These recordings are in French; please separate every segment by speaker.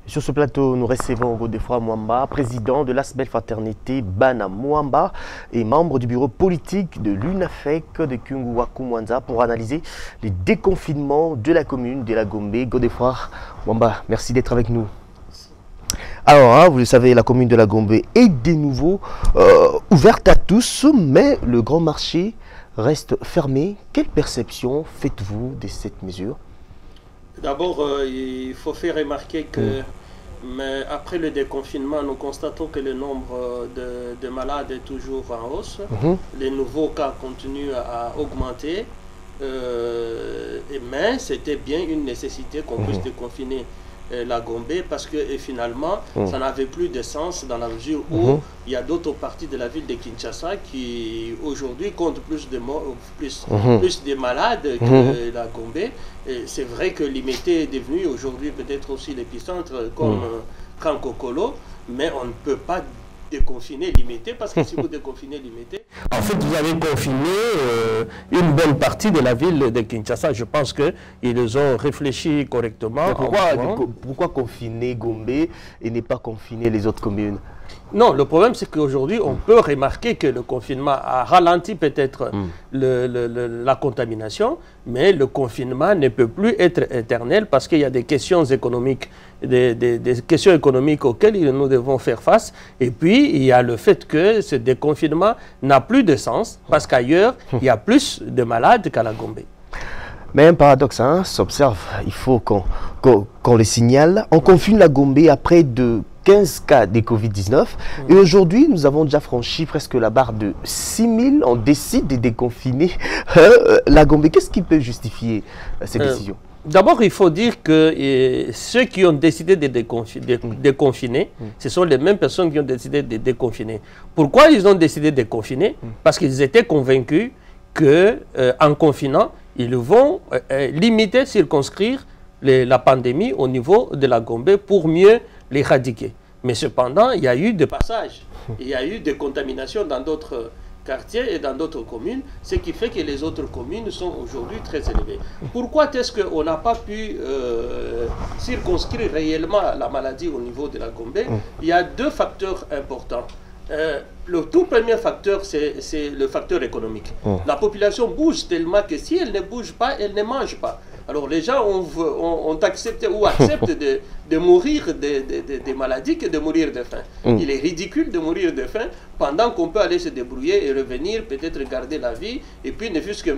Speaker 1: Sur ce plateau, nous recevons Godefroid Mwamba, président de l'Asbel Fraternité Bana Mwamba et membre du bureau politique de l'UNAFEC de Kungu-Waku Mwanza pour analyser les déconfinements de la commune de la Gombe. Godefroid Mwamba, merci d'être avec nous. Alors, vous le savez, la commune de la Gombe est de nouveau ouverte à tous, mais le grand marché reste fermé. Quelle perception faites-vous de cette mesure?
Speaker 2: D'abord, il faut faire remarquer que mais après le déconfinement, nous constatons que le nombre de malades est toujours en hausse. Les nouveaux cas continuent à augmenter. Mais c'était bien une nécessité qu'on puisse déconfiner la Gombe parce que finalement, ça n'avait plus de sens dans la mesure où il y a d'autres parties de la ville de Kinshasa qui aujourd'hui comptent plus de malades que la Gombe. C'est vrai que Limité est devenu aujourd'hui peut-être aussi l'épicentre comme Kankokolo, mais on ne peut pas déconfiner Limité parce que si vous déconfinez Limité,
Speaker 3: en fait vous avez confiné une bonne partie de la ville de Kinshasa. Je pense qu'ils ont réfléchi correctement.
Speaker 1: Pourquoi confiner Gombe et ne pas confiner les autres communes?
Speaker 3: Non, le problème c'est qu'aujourd'hui on peut remarquer que le confinement a ralenti peut-être la contamination, mais le confinement ne peut plus être éternel parce qu'il y a des questions économiques, des questions économiques auxquelles nous devons faire face. Et puis il y a le fait que ce déconfinement n'a plus de sens parce qu'ailleurs il y a plus de malades qu'à la Gombe.
Speaker 1: Mais un paradoxe s'observe, il faut qu'on le signale. On confine la Gombe après de 15 cas de Covid-19 et aujourd'hui nous avons déjà franchi presque la barre de 6000. On décide de déconfiner la Gombe. Qu'est-ce qui peut justifier cette décision?
Speaker 3: D'abord, il faut dire que ceux qui ont décidé de déconfiner, ce sont les mêmes personnes qui ont décidé de déconfiner. Pourquoi ils ont décidé de déconfiner? Parce qu'ils étaient convaincus qu'en confinant, ils vont limiter, circonscrire la pandémie au niveau de la Gombe pour mieux l'éradiquer. Mais cependant, il y a eu des passages, il y a eu des contaminations dans d'autres quartiers et dans d'autres communes, ce qui fait que les autres communes sont aujourd'hui très élevées. Pourquoi est-ce qu'on n'a pas pu circonscrire réellement la maladie au niveau de la Gombe? Il y a deux facteurs importants. Le tout premier facteur, c'est le facteur économique. La population bouge tellement que si elle ne bouge pas, elle ne mange pas. Alors les gens ont accepté ou acceptent de mourir des maladies que de mourir de faim. Il est ridicule de mourir de faim pendant qu'on peut aller se débrouiller et revenir, peut-être garder la vie, et puis ne fût-ce que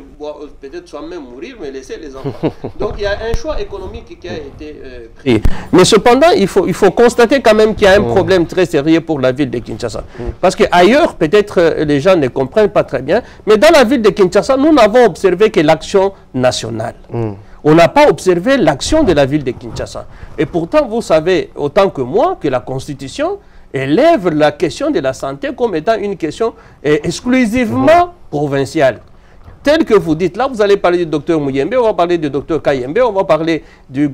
Speaker 3: peut-être soi-même mourir, mais laisser les enfants. Donc il y a un choix économique qui a été pris. Mais cependant, il faut constater quand même qu'il y a un problème très sérieux pour la ville de Kinshasa. Parce qu'ailleurs, peut-être les gens ne comprennent pas très bien, mais dans la ville de Kinshasa, nous n'avons observé que l'action nationale. On n'a pas observé l'action de la ville de Kinshasa. Et pourtant, vous savez autant que moi que la Constitution élève la question de la santé comme étant une question exclusivement provinciale. Tel que vous dites, là, vous allez parler du docteur Mouyembe, on va parler du docteur Kayembe, on va parler du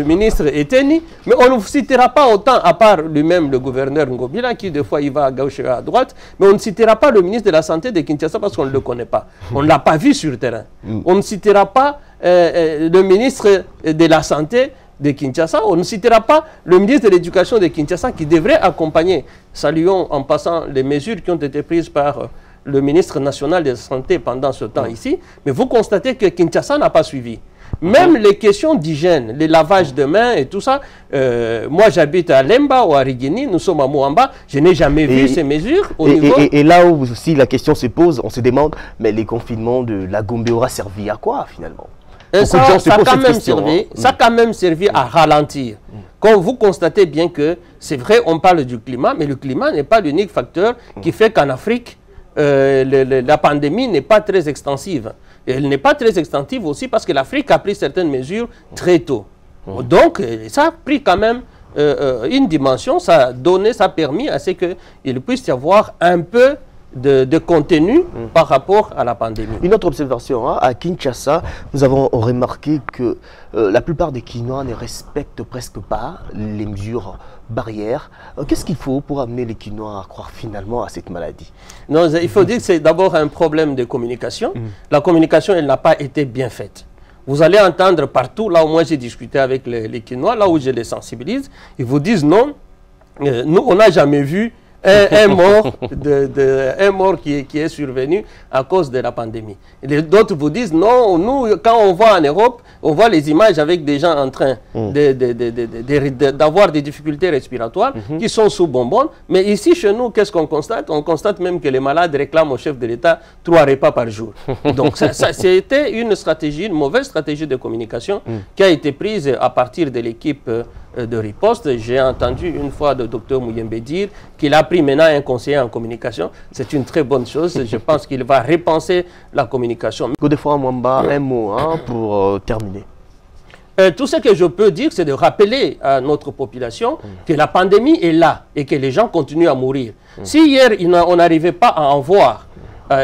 Speaker 3: ministre Eteni, mais on ne citera pas autant, à part lui-même, le gouverneur Ngobila, qui des fois il va à gauche et à droite, mais on ne citera pas le ministre de la Santé de Kinshasa parce qu'on ne le connaît pas. On ne l'a pas vu sur le terrain. On ne citera pas le ministre de la Santé de Kinshasa, on ne citera pas le ministre de l'Éducation de Kinshasa qui devrait accompagner. Saluons en passant les mesures qui ont été prises par le ministre national de la Santé pendant ce temps ici, mais vous constatez que Kinshasa n'a pas suivi. Même les questions d'hygiène, les lavages de mains et tout ça, moi j'habite à Lemba ou à Rigini, nous sommes à Mwamba, je n'ai jamais vu ces mesures au niveau...
Speaker 1: Et là où aussi la question se pose, on se demande, mais les confinements de la Gombe aura servi à quoi finalement?
Speaker 3: Ça a quand même servi à ralentir. Quand vous constatez bien que c'est vrai, on parle du climat, mais le climat n'est pas l'unique facteur qui fait qu'en Afrique, la pandémie n'est pas très extensive. Et elle n'est pas très extensive aussi parce que l'Afrique a pris certaines mesures très tôt. Donc, ça a pris quand même une dimension, ça a permis à ce qu'il puisse y avoir un peu de contenu par rapport à la pandémie.
Speaker 1: Une autre observation, à Kinshasa, nous avons remarqué que la plupart des Kinois ne respectent presque pas les mesures barrières. Qu'est-ce qu'il faut pour amener les Kinois à croire finalement à cette maladie?
Speaker 3: Non, il faut dire que c'est d'abord un problème de communication. La communication, elle n'a pas été bien faite. Vous allez entendre partout, là où moi j'ai discuté avec les Kinois, là où je les sensibilise, ils vous disent non, nous on n'a jamais vu un mort qui est survenu à cause de la pandémie. D'autres vous disent non, nous quand on voit en Europe, on voit les images avec des gens en train d'avoir des difficultés respiratoires qui sont sous bonbonne, mais ici chez nous, qu'est-ce qu'on constate? On constate même que les malades réclament au chef de l'État 3 repas par jour. Donc c'était une mauvaise stratégie de communication qui a été prise à partir de l'équipe de riposte. J'ai entendu une fois le docteur Mouyembe dire qu'il a pris maintenant un conseiller en communication. C'est une très bonne chose. Je pense qu'il va repenser la communication.
Speaker 1: Godefroid Mwamba, un mot pour terminer.
Speaker 3: Tout ce que je peux dire, c'est de rappeler à notre population que la pandémie est là et que les gens continuent à mourir. Si hier, on n'arrivait pas à en voir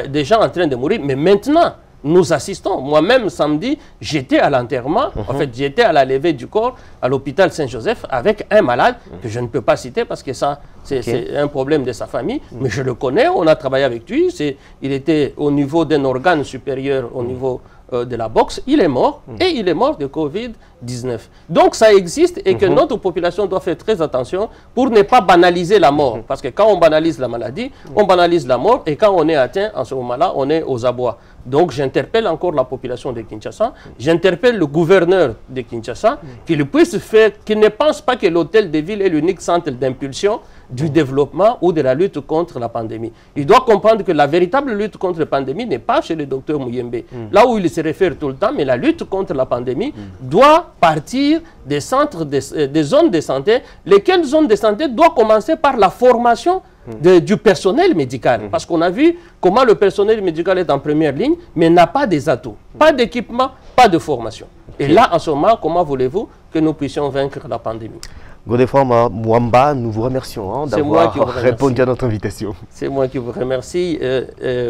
Speaker 3: des gens en train de mourir, mais maintenant, nous assistons. Moi-même, samedi, j'étais à l'enterrement, en fait, j'étais à la levée du corps à l'hôpital Saint-Joseph avec un malade que je ne peux pas citer parce que ça, c'est un problème de sa famille, mais je le connais, on a travaillé avec lui, il était au niveau d'un organe supérieur au niveau de la boxe, il est mort et il est mort de Covid-19. Donc ça existe et que notre population doit faire très attention pour ne pas banaliser la mort. Parce que quand on banalise la maladie, on banalise la mort et quand on est atteint, en ce moment-là, on est aux abois. Donc j'interpelle encore la population de Kinshasa, j'interpelle le gouverneur de Kinshasa qu'il puisse faire, qu'il ne pense pas que l'hôtel de ville est l'unique centre d'impulsion du développement ou de la lutte contre la pandémie. Il doit comprendre que la véritable lutte contre la pandémie n'est pas chez le docteur Mouyembe, là où il se réfère tout le temps, mais la lutte contre la pandémie doit partir des centres, des zones de santé, lesquelles zones de santé doivent commencer par la formation du personnel médical. Parce qu'on a vu comment le personnel médical est en première ligne, mais n'a pas des atouts, pas d'équipement, pas de formation. Et là, en ce moment, comment voulez-vous que nous puissions vaincre la pandémie?
Speaker 1: Godefroid Mwamba, nous vous remercions d'avoir répondu à notre invitation.
Speaker 3: C'est moi qui vous remercie.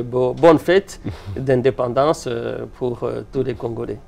Speaker 3: Bonne fête d'indépendance pour tous les Congolais.